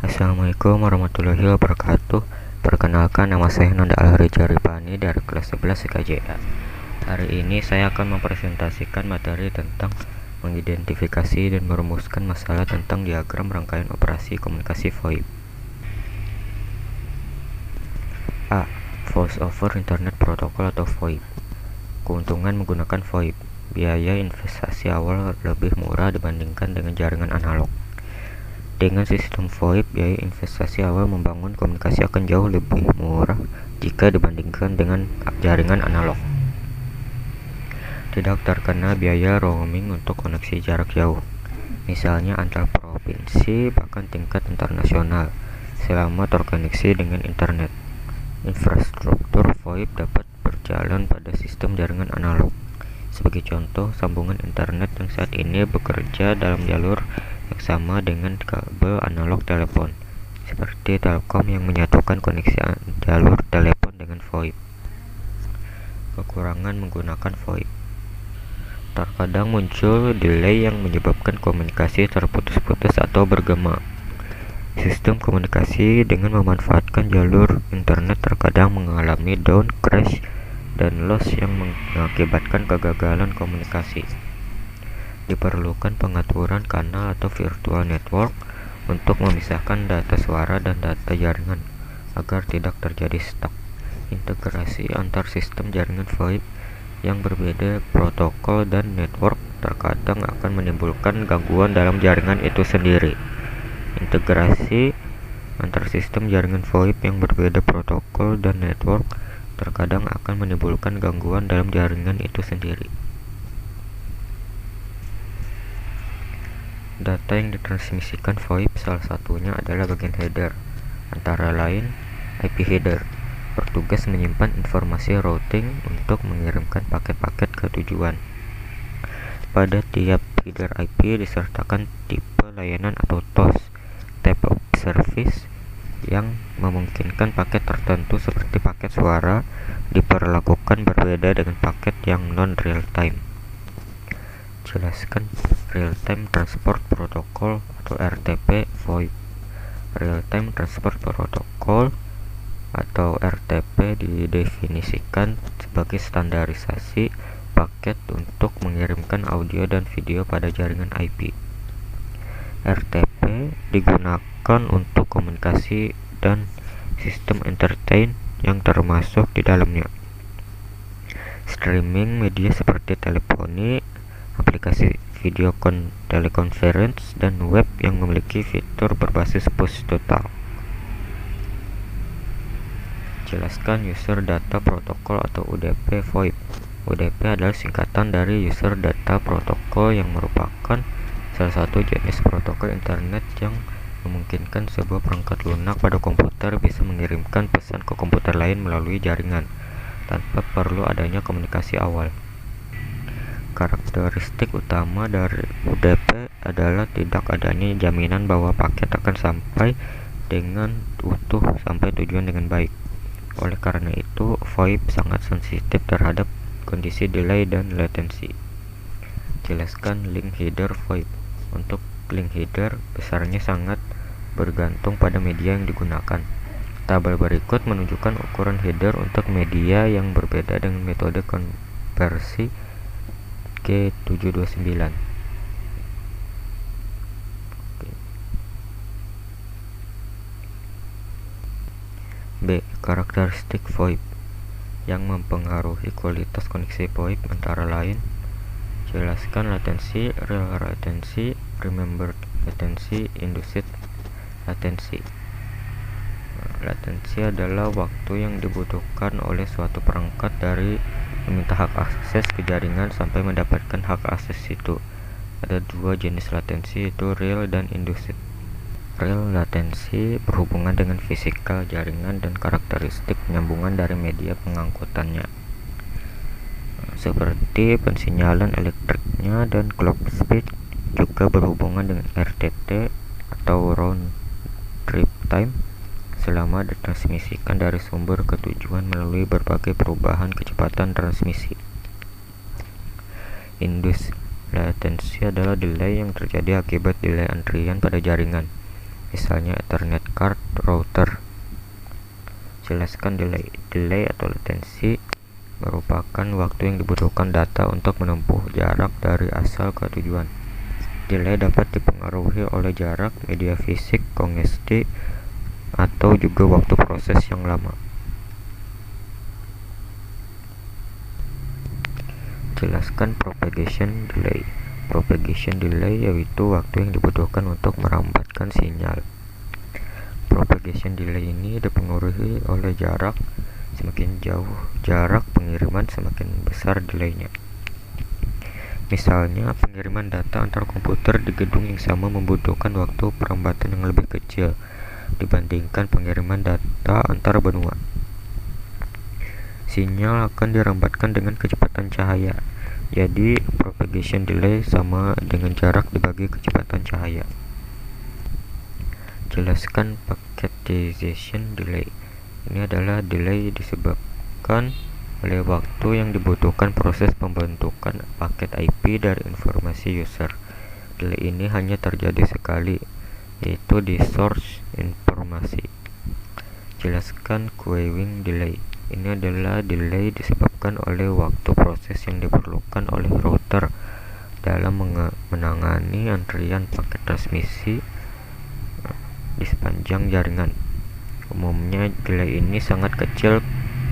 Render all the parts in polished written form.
Assalamualaikum warahmatullahi wabarakatuh. Perkenalkan, nama saya Nanda Alharija Ripani dari kelas 11 IKJA. Hari ini saya akan mempresentasikan materi tentang mengidentifikasi dan merumuskan masalah tentang diagram rangkaian operasi komunikasi VoIP. A. Voice over Internet Protocol atau VoIP. Keuntungan menggunakan VoIP. Biaya investasi awal lebih murah dibandingkan dengan jaringan analog. Dengan sistem VoIP, biaya investasi awal membangun komunikasi akan jauh lebih murah jika dibandingkan dengan jaringan analog. Tidak terkena biaya roaming untuk koneksi jarak jauh, misalnya antar provinsi bahkan tingkat internasional, selama terkoneksi dengan internet. Infrastruktur VoIP dapat berjalan pada sistem jaringan analog. Sebagai contoh, sambungan internet yang saat ini bekerja dalam jalur yang sama dengan kabel analog telepon, seperti Telkom yang menyatukan koneksi jalur telepon dengan VoIP. Kekurangan menggunakan VoIP. Terkadang muncul delay yang menyebabkan komunikasi terputus-putus atau bergema. Sistem komunikasi dengan memanfaatkan jalur internet terkadang mengalami down, crash, dan loss yang mengakibatkan kegagalan komunikasi. Diperlukan pengaturan kanal atau virtual network untuk memisahkan data suara dan data jaringan agar tidak terjadi stuck. Integrasi antar sistem jaringan VoIP yang berbeda protokol dan network terkadang akan menimbulkan gangguan dalam jaringan itu sendiri. Integrasi antar sistem jaringan VoIP yang berbeda protokol dan network terkadang akan menimbulkan gangguan dalam jaringan itu sendiri. Data yang ditransmisikan VoIP salah satunya adalah bagian header, antara lain IP header, bertugas menyimpan informasi routing untuk mengirimkan paket-paket ke tujuan. Pada tiap header IP disertakan tipe layanan atau TOS, type of service, yang memungkinkan paket tertentu seperti paket suara diperlakukan berbeda dengan paket yang non-real time. Jelaskan Real Time Transport Protocol atau RTP VoIP. Real Time Transport Protocol atau RTP didefinisikan sebagai standarisasi paket untuk mengirimkan audio dan video pada jaringan IP. RTP digunakan untuk komunikasi dan sistem entertain yang termasuk di dalamnya streaming media seperti teleponi, aplikasi video teleconference, dan web yang memiliki fitur berbasis push to talk. Jelaskan User Data Protocol atau UDP VoIP. UDP adalah singkatan dari User Data Protocol yang merupakan salah satu jenis protokol internet yang memungkinkan sebuah perangkat lunak pada komputer bisa mengirimkan pesan ke komputer lain melalui jaringan tanpa perlu adanya komunikasi awal. Karakteristik utama dari UDP adalah tidak adanya jaminan bahwa paket akan sampai dengan utuh sampai tujuan dengan baik. Oleh karena itu, VoIP sangat sensitif terhadap kondisi delay dan latensi. Jelaskan link header VoIP. Untuk link header, besarnya sangat bergantung pada media yang digunakan. Tabel berikut menunjukkan ukuran header untuk media yang berbeda dengan metode konversi G729. B. Karakteristik VoIP yang mempengaruhi kualitas koneksi VoIP antara lain: jelaskan latensi, real latency, remembered latency, induced latency. Latensi adalah waktu yang dibutuhkan oleh suatu perangkat dari meminta hak akses ke jaringan sampai mendapatkan hak akses itu. Ada dua jenis latensi, yaitu real dan induced. Real latensi berhubungan dengan fisikal jaringan dan karakteristik penyambungan dari media pengangkutannya, seperti pensinyalan elektriknya, dan clock speed juga berhubungan dengan RTT atau round trip time selama ditransmisikan dari sumber ke tujuan melalui berbagai perubahan kecepatan transmisi. Induced latensi adalah delay yang terjadi akibat delay antrian pada jaringan. misalnya Ethernet card router. Jelaskan delay. Delay atau latensi merupakan waktu yang dibutuhkan data untuk menempuh jarak dari asal ke tujuan. Delay dapat dipengaruhi oleh jarak, media fisik, kongesti, atau juga waktu proses yang lama. Jelaskan propagation delay. Propagation delay yaitu waktu yang dibutuhkan untuk merambatkan sinyal. Propagation delay ini dipengaruhi oleh jarak. Semakin jauh jarak pengiriman, semakin besar delaynya. Misalnya, pengiriman data antar komputer di gedung yang sama membutuhkan waktu perambatan yang lebih kecil dibandingkan pengiriman data antar benua. Sinyal akan dirambatkan dengan kecepatan cahaya. Jadi, propagation delay sama dengan jarak dibagi kecepatan cahaya. Jelaskan packetization delay. Ini adalah delay disebabkan oleh waktu yang dibutuhkan proses pembentukan paket IP dari informasi user. Delay ini hanya terjadi sekali, yaitu di source informasi. Jelaskan queuing delay. Ini adalah delay disebabkan oleh waktu proses yang diperlukan oleh router dalam menangani antrian paket transmisi di sepanjang jaringan. Umumnya delay ini sangat kecil,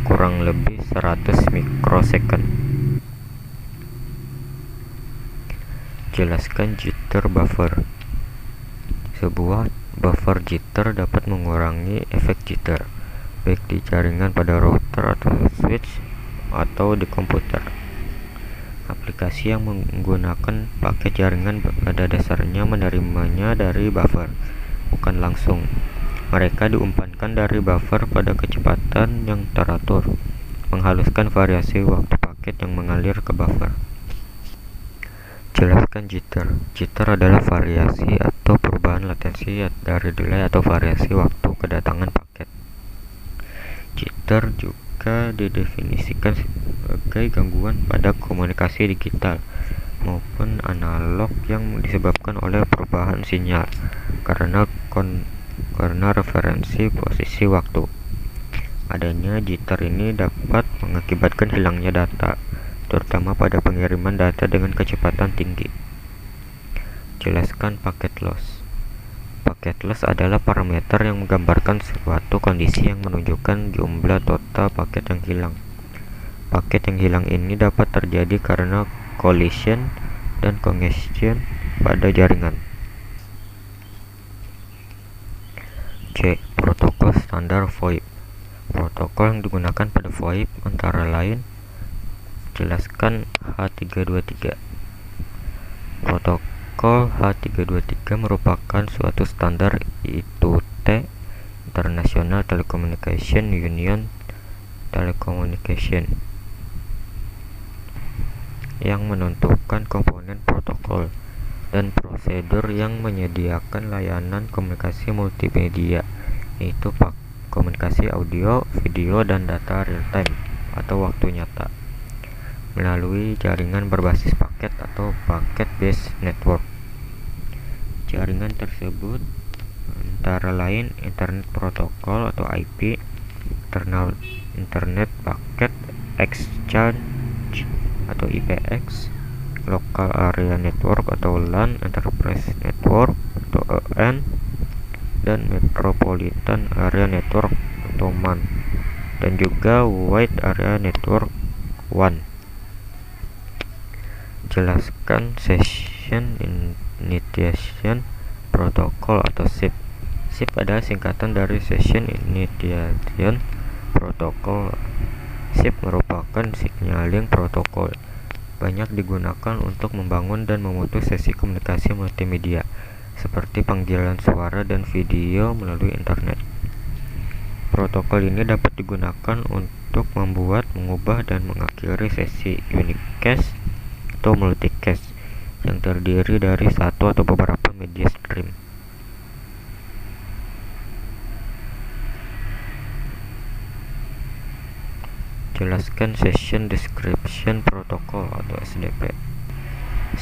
kurang lebih 100 mikrosecond. Jelaskan jitter buffer. Sebuah buffer jitter dapat mengurangi efek jitter, baik di jaringan pada router atau switch atau di komputer. Aplikasi yang menggunakan paket jaringan pada dasarnya menerimanya dari buffer, bukan langsung. Mereka diumpankan dari buffer pada kecepatan yang teratur, menghaluskan variasi waktu paket yang mengalir ke buffer. Jelaskan jitter. Jitter adalah variasi atau perubahan latensi dari delay atau variasi waktu kedatangan paket. Jitter juga didefinisikan sebagai gangguan pada komunikasi digital maupun analog yang disebabkan oleh perubahan sinyal karena referensi posisi waktu. Adanya jitter ini dapat mengakibatkan hilangnya data, terutama pada pengiriman data dengan kecepatan tinggi. Jelaskan packet loss. Packet loss adalah parameter yang menggambarkan suatu kondisi yang menunjukkan jumlah total paket yang hilang. Paket yang hilang ini dapat terjadi karena collision dan congestion pada jaringan. C. Protokol standar VoIP. Protokol yang digunakan pada VoIP antara lain. Jelaskan H323. Protokol H323 merupakan suatu standar ITU-T, International Telecommunication Union Telecommunication, yang menentukan komponen protokol dan prosedur yang menyediakan layanan komunikasi multimedia, yaitu komunikasi audio, video, dan data real-time atau waktu nyata melalui jaringan berbasis paket atau packet-based network. Jaringan tersebut antara lain Internet Protocol atau IP, Internet Packet Exchange atau IPX, Local Area Network atau LAN, Enterprise Network atau EN, dan Metropolitan Area Network atau MAN, dan juga Wide Area Network WAN. Jelaskan Session Initiation Protocol atau SIP. SIP adalah singkatan dari Session Initiation Protocol. SIP merupakan signaling protokol, banyak digunakan untuk membangun dan memutus sesi komunikasi multimedia seperti panggilan suara dan video melalui internet. Protokol ini dapat digunakan untuk membuat, mengubah, dan mengakhiri sesi unicast atau multicast yang terdiri dari satu atau beberapa media stream. Jelaskan Session Description Protocol atau SDP.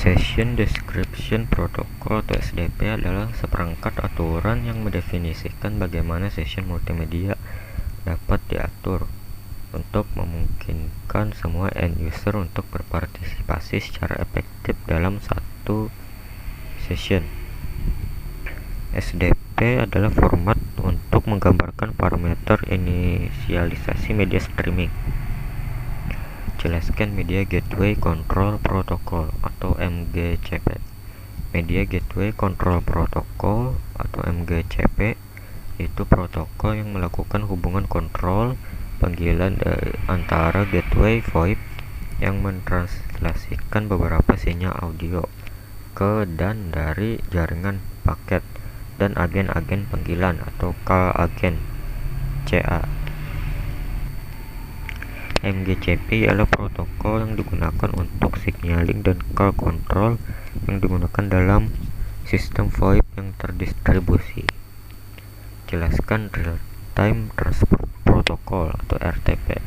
Session Description Protocol atau SDP adalah seperangkat aturan yang mendefinisikan bagaimana session multimedia dapat diatur untuk memungkinkan semua end user untuk berpartisipasi secara efektif dalam satu session. SDP adalah format untuk menggambarkan parameter inisialisasi media streaming. Jelaskan Media Gateway Control Protocol atau MGCP. Media Gateway Control Protocol atau MGCP itu protokol yang melakukan hubungan kontrol panggilan antara gateway VoIP yang mentranslasikan beberapa sinyal audio ke dan dari jaringan paket dan agen-agen panggilan atau call agent CA. MGCP adalah protokol yang digunakan untuk signaling dan call control yang digunakan dalam sistem VoIP yang terdistribusi. Jelaskan Real-Time Transport Protocol atau RTP.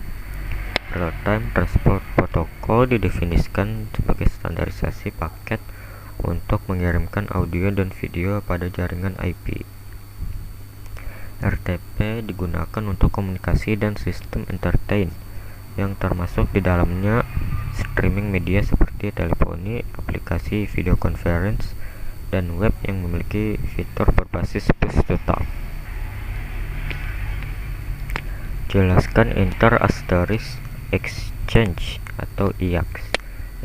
Real-Time Transport Protocol didefinisikan sebagai standarisasi paket untuk mengirimkan audio dan video pada jaringan IP. RTP digunakan untuk komunikasi dan sistem entertain yang termasuk di dalamnya streaming media seperti teleponi, aplikasi video conference, dan web yang memiliki fitur berbasis push to talk. Jelaskan Inter-Asterisk Exchange atau IAX.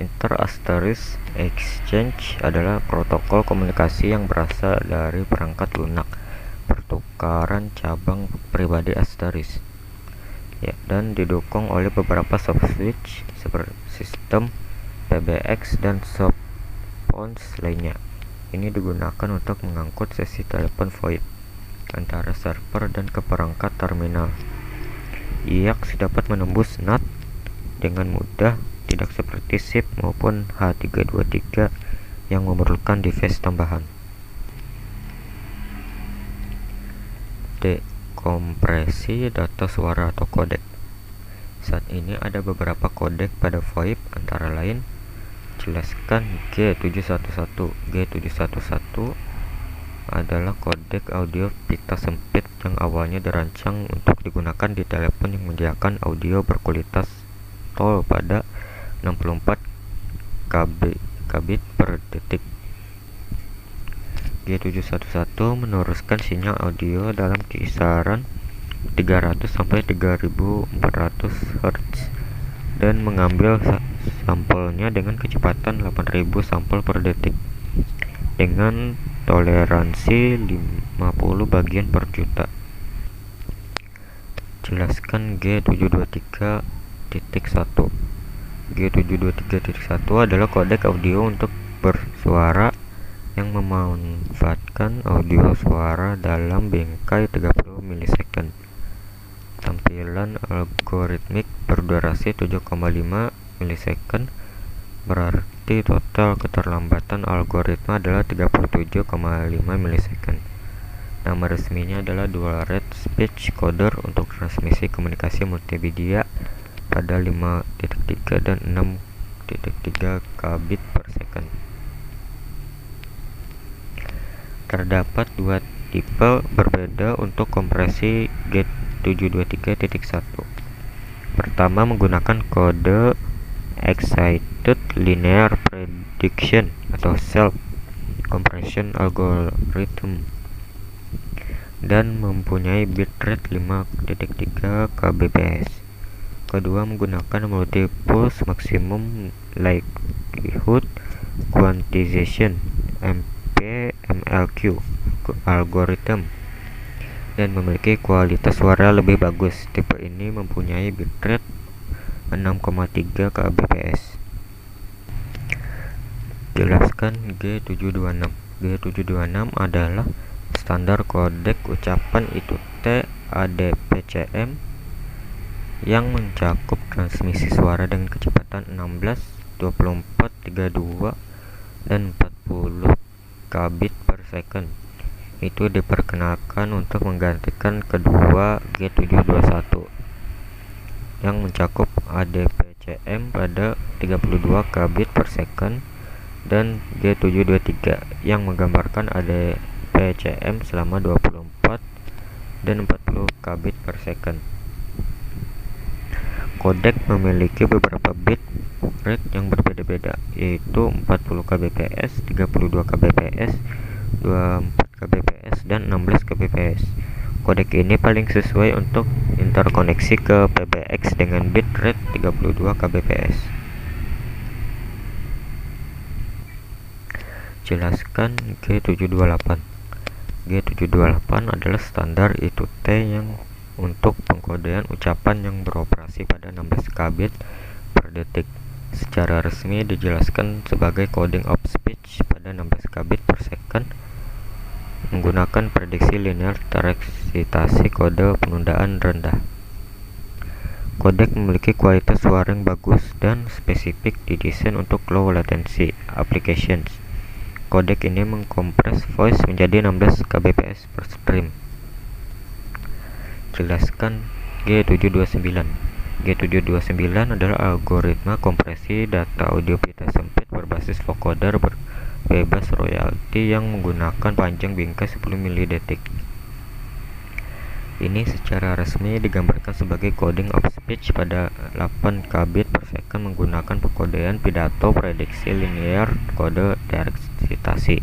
Inter-Asterisk Exchange adalah protokol komunikasi yang berasal dari perangkat lunak pertukaran cabang pribadi asterisk, dan didukung oleh beberapa subswitch seperti sistem PBX dan subphones lainnya. Ini digunakan untuk mengangkut sesi telepon VoIP antara server dan ke perangkat terminal. IAX dapat menembus NAT dengan mudah, tidak seperti SIP maupun H323 yang memerlukan device tambahan. Kompresi data suara atau kodek. Saat ini ada beberapa kodek pada VoIP, antara lain jelaskan G711. G711 adalah kodek audio pita sempit yang awalnya dirancang untuk digunakan di telepon yang menyediakan audio berkualitas tol pada 64 kbit per detik. G711 meneruskan sinyal audio dalam kisaran 300 sampai 3400 Hz dan mengambil sampelnya dengan kecepatan 8000 sampel per detik dengan toleransi 50 bagian per juta. Jelaskan G723.1. G723.1 adalah kodek audio untuk bersuara yang memanfaatkan audio suara dalam bingkai 30 milisekund. Tampilan algoritmik berdurasi 7,5 milisekund, berarti total keterlambatan algoritma adalah 37,5 milisekund. Nama resminya adalah Dual Rate Speech Coder untuk transmisi komunikasi multimedia pada 5.3 dan 6.3 kbit per second. Terdapat dua tipe berbeda untuk kompresi G723.1. Pertama menggunakan kode Excited Linear Prediction atau Self Compression Algorithm dan mempunyai bitrate 5.3 kbps. Kedua menggunakan Multi-Pulse Maximum Likelihood Quantization MLQ algorithm dan memiliki kualitas suara lebih bagus. Tipe ini mempunyai bitrate 6,3 kbps. Jelaskan G726. G726 adalah standar kodek ucapan ITU-T ADPCM yang mencakup transmisi suara dengan kecepatan 16, 24, 32, dan 40 kbit per second. Itu diperkenalkan untuk menggantikan kedua G721 yang mencakup ADPCM pada 32 kbit per second dan G723 yang menggambarkan ADPCM selama 24 dan 40 kbit per second. Kodek memiliki beberapa bit rate yang berbeda-beda, yaitu 40 kbps, 32 kbps, 24 kbps, dan 16 kbps. Kodek ini paling sesuai untuk interkoneksi ke PBX dengan bit rate 32 kbps. Jelaskan G728. G728 adalah standar I2T yang untuk pengkodean ucapan yang beroperasi pada 16 kbit per detik. Secara resmi dijelaskan sebagai coding of speech pada 16 kbit per second menggunakan prediksi linear tereksitasi kode penundaan rendah. Kodek memiliki kualitas suara yang bagus dan spesifik didesain untuk low latency applications. Kodek ini mengkompres voice menjadi 16 kbps per stream. Jelaskan G729. G729 adalah algoritma kompresi data audio pita sempit berbasis vocoder bebas royalti yang menggunakan panjang bingkai 10 milidetik. Ini secara resmi digambarkan sebagai coding of speech pada 8 kbit per second menggunakan pengkodean pidato prediksi linear kode tereksitasi.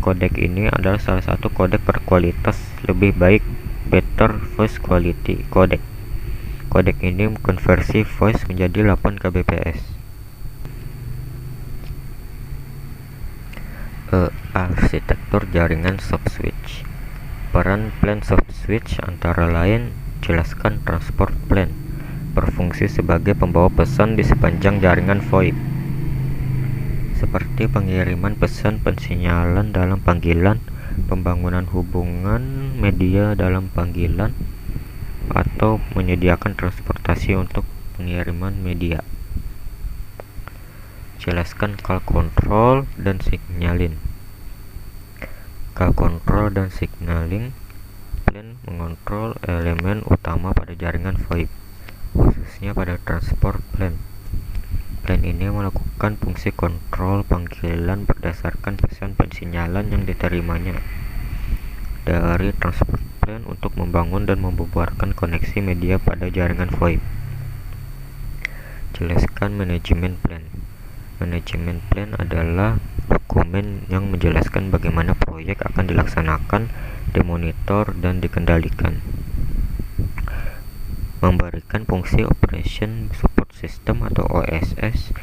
Kodek ini adalah salah satu kodek berkualitas lebih baik, better voice quality codec. Kodek ini mengkonversi voice menjadi 8 kbps. Arsitektur jaringan soft switch. Peran plan soft switch antara lain: jelaskan transport plan, berfungsi sebagai pembawa pesan di sepanjang jaringan VoIP, seperti pengiriman pesan pensinyalan dalam panggilan, pembangunan hubungan media dalam panggilan, atau menyediakan transportasi untuk pengiriman media. Jelaskan call control dan signaling. Call control dan signaling plan mengontrol elemen utama pada jaringan VoIP, khususnya pada transport plan. Plan ini melakukan fungsi kontrol panggilan berdasarkan pesan pensinyalan yang diterimanya dari transport plan untuk membangun dan membubarkan koneksi media pada jaringan VoIP. Jelaskan manajemen plan. Manajemen plan adalah dokumen yang menjelaskan bagaimana proyek akan dilaksanakan, dimonitor, dan dikendalikan. Memberikan fungsi Operation Support System atau OSS,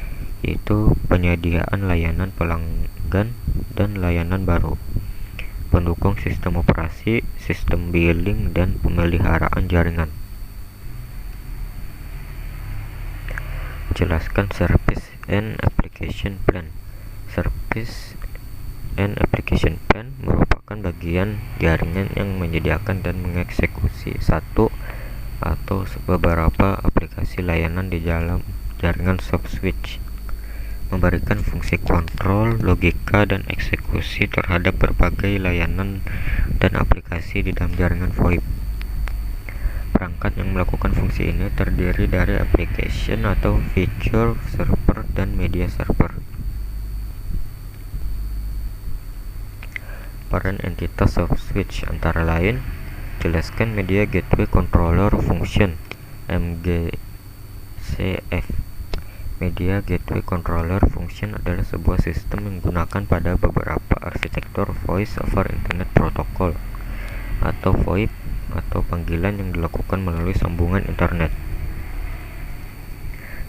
yaitu penyediaan layanan pelanggan dan layanan baru, pendukung sistem operasi, sistem billing, dan pemeliharaan jaringan. Jelaskan Service and Application Plan. Service and Application Plan merupakan bagian jaringan yang menyediakan dan mengeksekusi satu atau beberapa aplikasi layanan di dalam jaringan soft switch, memberikan fungsi kontrol, logika, dan eksekusi terhadap berbagai layanan dan aplikasi di dalam jaringan VoIP. Perangkat yang melakukan fungsi ini terdiri dari application atau feature server dan media server. Peran entitas soft switch antara lain: jelaskan Media Gateway Controller Function (MGCF). Media Gateway Controller Function adalah sebuah sistem yang digunakan pada beberapa arsitektur Voice over Internet Protocol atau VoIP, atau panggilan yang dilakukan melalui sambungan internet.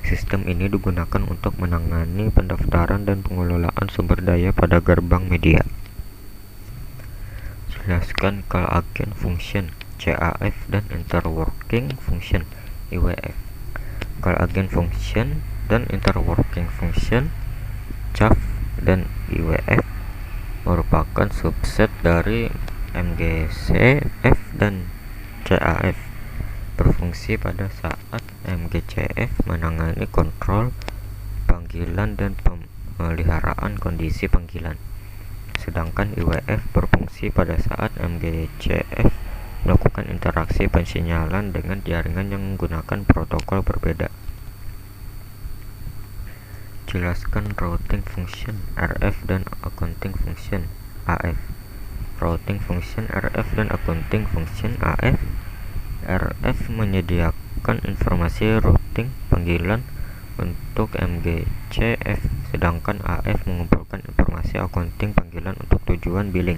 Sistem ini digunakan untuk menangani pendaftaran dan pengelolaan sumber daya pada gerbang media. Jelaskan Call Agent Function (CAF) dan Interworking Function (IWF). Call Agent Function dan Interworking Function (CAF) dan IWF merupakan subset dari MGCF dan CAF, berfungsi pada saat MGCF menangani kontrol panggilan dan pemeliharaan kondisi panggilan, sedangkan IWF berfungsi pada saat MGCF melakukan interaksi pensinyalan dengan jaringan yang menggunakan protokol berbeda. Jelaskan routing function RF dan accounting function AF. Routing function RF dan accounting function AF. RF menyediakan informasi routing panggilan untuk MGCF, sedangkan AF mengumpulkan informasi accounting panggilan untuk tujuan billing.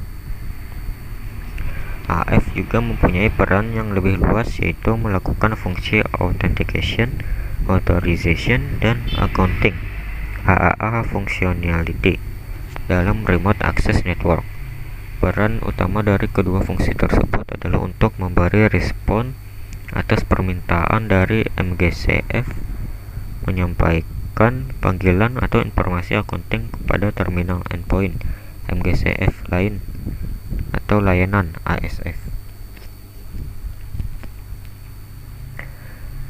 AF juga mempunyai peran yang lebih luas, yaitu melakukan fungsi authentication, authorization, dan accounting AAA functionality dalam remote access network. Peran utama dari kedua fungsi tersebut adalah untuk memberi respon atas permintaan dari MGCF, menyampaikan panggilan atau informasi accounting kepada terminal endpoint MGCF lain atau layanan ASF.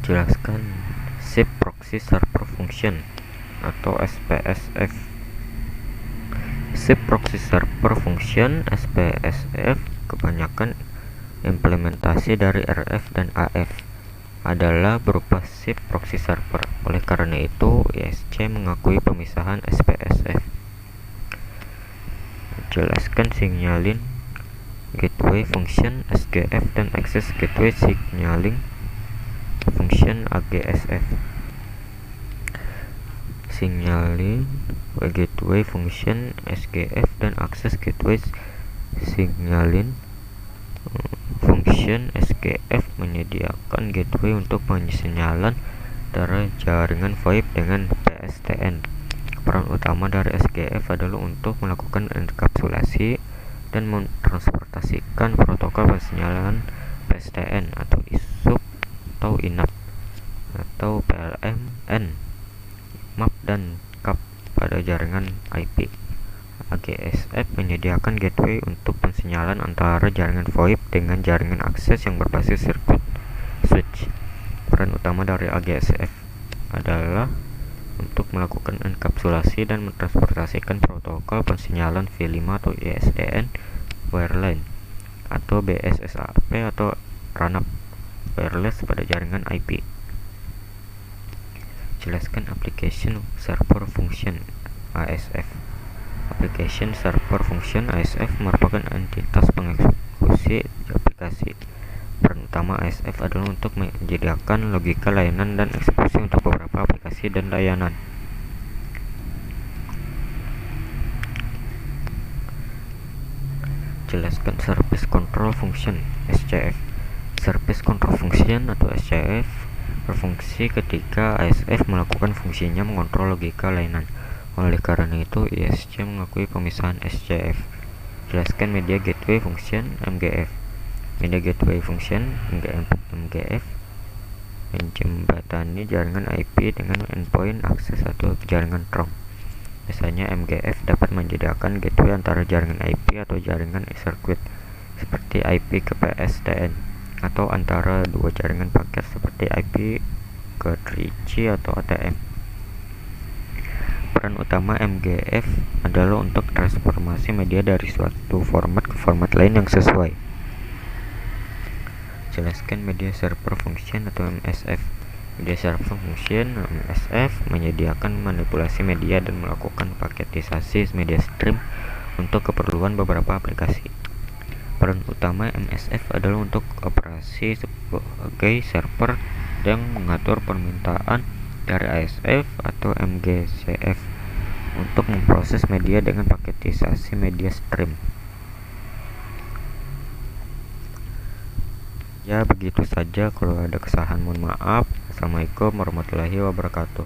Jelaskan SIP Proxy Server Function atau SPSF. SIP Proxy Server Function (SPSF) kebanyakan implementasi dari RF dan AF adalah berupa SIP Proxy Server. Oleh karena itu, ISC mengakui pemisahan SPSF. Jelaskan Signaling Gateway Function (SGF) dan Access Gateway Signaling Function (AGSF). Signaling Gateway Function (SGF) dan Access Gateway Signaling Function (SGF) menyediakan gateway untuk pensinyalan antara jaringan VoIP dengan PSTN. Peran utama dari SGF adalah untuk melakukan enkapsulasi dan mentransportasikan protokol pensinyalan PSTN atau ISUP atau INAP atau PLMN, MAP dan CAP pada jaringan IP. AGSF menyediakan gateway untuk pensinyalan antara jaringan VoIP dengan jaringan akses yang berbasis sirkuit switch. Peran utama dari AGSF adalah untuk melakukan enkapsulasi dan mentransportasikan protokol pensinyalan V5 atau ISDN wireline atau BSSAP atau RANAP wireless pada jaringan IP. Jelaskan Application Server Function (ASF). Application Server Function (ASF) merupakan entitas pengeksekusi aplikasi. Peran utama ASF adalah untuk menyediakan logika layanan dan eksekusi untuk beberapa aplikasi dan layanan. Jelaskan Service Control Function (SCF). Service Control Function atau SCF berfungsi ketika ASF melakukan fungsinya mengontrol logika layanan. Oleh karena itu, ISC mengakui pemisahan SCF. Jelaskan Media Gateway Function (MGF). Media Gateway Function (MGF) menjembatani jaringan IP dengan endpoint akses atau jaringan TROM. Biasanya MGF dapat menyediakan gateway antara jaringan IP atau jaringan sirkuit seperti IP ke PSTN, atau antara dua jaringan paket seperti IP ke 3G atau ATM. Peran utama MGF adalah untuk transformasi media dari suatu format ke format lain yang sesuai. Jelaskan Media Server Function atau MSF. Media Server Function (MSF) menyediakan manipulasi media dan melakukan paketisasi media stream untuk keperluan beberapa aplikasi. Peran utama MSF adalah untuk operasi sebagai server yang mengatur permintaan dari ASF atau MGCF untuk memproses media dengan paketisasi media stream. Ya, begitu saja. Kalau ada kesalahan mohon maaf. Assalamualaikum warahmatullahi wabarakatuh.